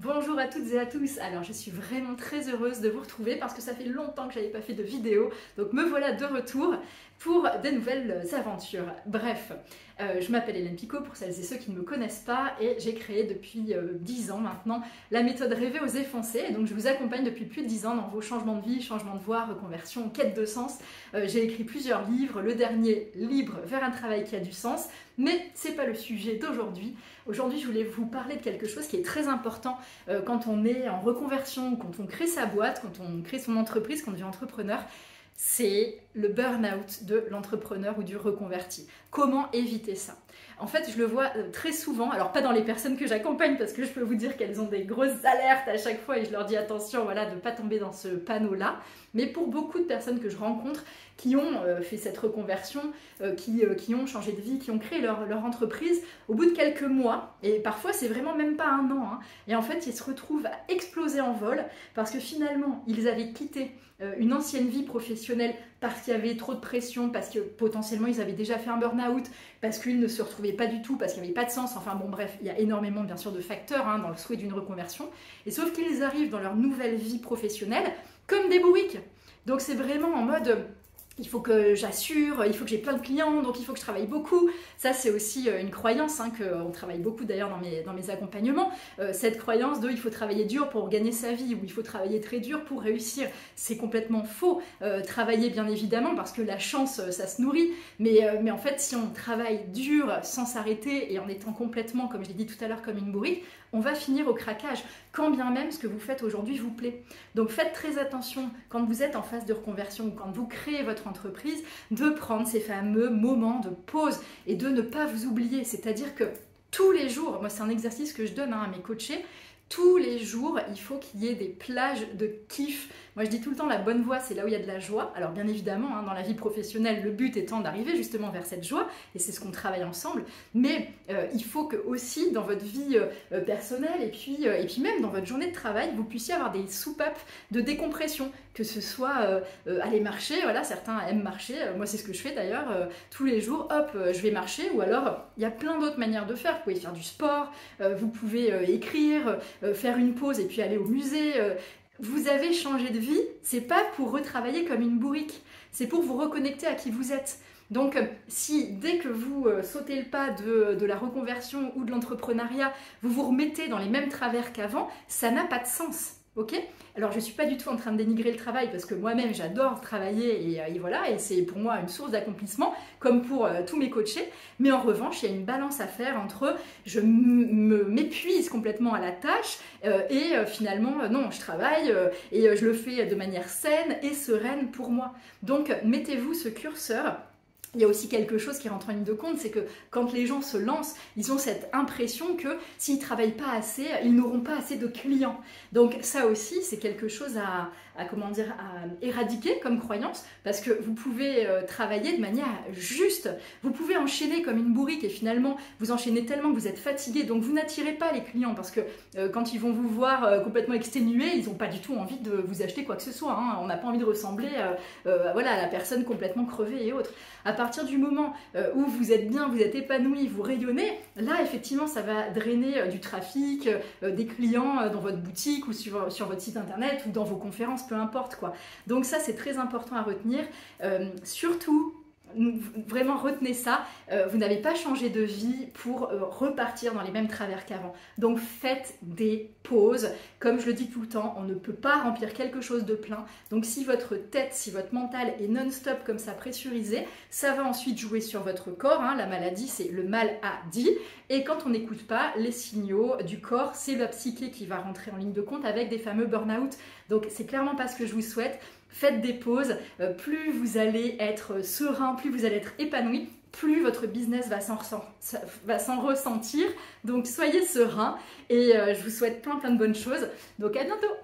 Bonjour à toutes et à tous. Alors je suis vraiment très heureuse de vous retrouver parce que ça fait longtemps que j'avais pas fait de vidéo, donc me voilà de retour pour de nouvelles aventures. Bref, je m'appelle Hélène Picot pour celles et ceux qui ne me connaissent pas et j'ai créé depuis 10 ans maintenant la méthode Rêver, Oser, Foncer. Et donc je vous accompagne depuis plus de 10 ans dans vos changements de vie, changements de voie, reconversion, quête de sens. J'ai écrit plusieurs livres, le dernier, Libre vers un travail qui a du sens, mais c'est pas le sujet d'aujourd'hui. Aujourd'hui je voulais vous parler de quelque chose qui est très important quand on est en reconversion, quand on crée sa boîte, quand on crée son entreprise, quand on devient entrepreneur. C'est le burn-out de l'entrepreneur ou du reconverti. Comment éviter ça? En fait, je le vois très souvent, alors pas dans les personnes que j'accompagne parce que je peux vous dire qu'elles ont des grosses alertes à chaque fois et je leur dis attention voilà, de ne pas tomber dans ce panneau-là, mais pour beaucoup de personnes que je rencontre qui ont fait cette reconversion, qui ont changé de vie, qui ont créé leur entreprise au bout de quelques mois, et parfois c'est vraiment même pas un an, hein, et en fait ils se retrouvent à exploser en vol parce que finalement ils avaient quitté une ancienne vie professionnelle parce qu'il y avait trop de pression, parce que potentiellement ils avaient déjà fait un burn-out, parce qu'ils ne se retrouvaient pas du tout, parce qu'il n'y avait pas de sens, enfin bon bref, il y a énormément bien sûr de facteurs dans le souhait d'une reconversion, et sauf qu'ils arrivent dans leur nouvelle vie professionnelle comme des bourriques. Donc c'est vraiment en mode... il faut que j'assure, il faut que j'ai plein de clients, donc il faut que je travaille beaucoup. Ça, c'est aussi une croyance, qu'on travaille beaucoup d'ailleurs dans mes accompagnements. Cette croyance de il faut travailler dur pour gagner sa vie, ou il faut travailler très dur pour réussir. C'est complètement faux. Travailler, bien évidemment, parce que la chance, ça se nourrit. Mais en fait, si on travaille dur sans s'arrêter et en étant complètement, comme je l'ai dit tout à l'heure, comme une bourrique, on va finir au craquage, quand bien même ce que vous faites aujourd'hui vous plaît. Donc faites très attention quand vous êtes en phase de reconversion ou quand vous créez votre entreprise, de prendre ces fameux moments de pause et de ne pas vous oublier. C'est-à-dire que tous les jours, moi c'est un exercice que je donne à mes coachés, tous les jours, il faut qu'il y ait des plages de kiff. Moi, je dis tout le temps, la bonne voie, c'est là où il y a de la joie. Alors, bien évidemment, dans la vie professionnelle, le but étant d'arriver justement vers cette joie, et c'est ce qu'on travaille ensemble. Mais il faut que aussi, dans votre vie personnelle, et puis même dans votre journée de travail, vous puissiez avoir des soupapes de décompression. Que ce soit aller marcher, voilà, certains aiment marcher. Moi, c'est ce que je fais d'ailleurs. Tous les jours, hop, je vais marcher. Ou alors, il y a plein d'autres manières de faire. Vous pouvez faire du sport, vous pouvez écrire, faire une pause et puis aller au musée. Vous avez changé de vie, c'est pas pour retravailler comme une bourrique, c'est pour vous reconnecter à qui vous êtes. Donc si dès que vous sautez le pas de la reconversion ou de l'entrepreneuriat, vous vous remettez dans les mêmes travers qu'avant, ça n'a pas de sens. Ok? Alors je ne suis pas du tout en train de dénigrer le travail parce que moi-même j'adore travailler et voilà, et c'est pour moi une source d'accomplissement comme pour tous mes coachés, mais en revanche il y a une balance à faire entre je m'épuise complètement à la tâche et finalement non, je travaille et je le fais de manière saine et sereine pour moi. Donc mettez-vous ce curseur. Il y a aussi quelque chose qui rentre en ligne de compte, c'est que quand les gens se lancent, ils ont cette impression que s'ils ne travaillent pas assez, ils n'auront pas assez de clients. Donc ça aussi, c'est quelque chose à éradiquer comme croyance, parce que vous pouvez travailler de manière juste. Vous pouvez enchaîner comme une bourrique et finalement, vous enchaînez tellement que vous êtes fatigué, donc vous n'attirez pas les clients, parce que quand ils vont vous voir complètement exténué, ils n'ont pas du tout envie de vous acheter quoi que ce soit. On n'a pas envie de ressembler voilà, à la personne complètement crevée et autres. À partir du moment où vous êtes bien, vous êtes épanoui, vous rayonnez, là effectivement ça va drainer du trafic, des clients dans votre boutique ou sur votre site internet ou dans vos conférences, peu importe quoi. Donc ça c'est très important à retenir. Surtout, vraiment retenez ça, vous n'avez pas changé de vie pour repartir dans les mêmes travers qu'avant. Donc faites des pauses. Comme je le dis tout le temps, on ne peut pas remplir quelque chose de plein. Donc si votre tête, si votre mental est non-stop comme ça pressurisé, ça va ensuite jouer sur votre corps. La maladie, c'est le mal à dit. Et quand on n'écoute pas les signaux du corps, c'est la psyché qui va rentrer en ligne de compte avec des fameux burn-out. Donc c'est clairement pas ce que je vous souhaite. Faites des pauses, plus vous allez être serein, plus vous allez être épanoui, plus votre business va s'en ressentir. Donc soyez serein et je vous souhaite plein de bonnes choses. Donc à bientôt!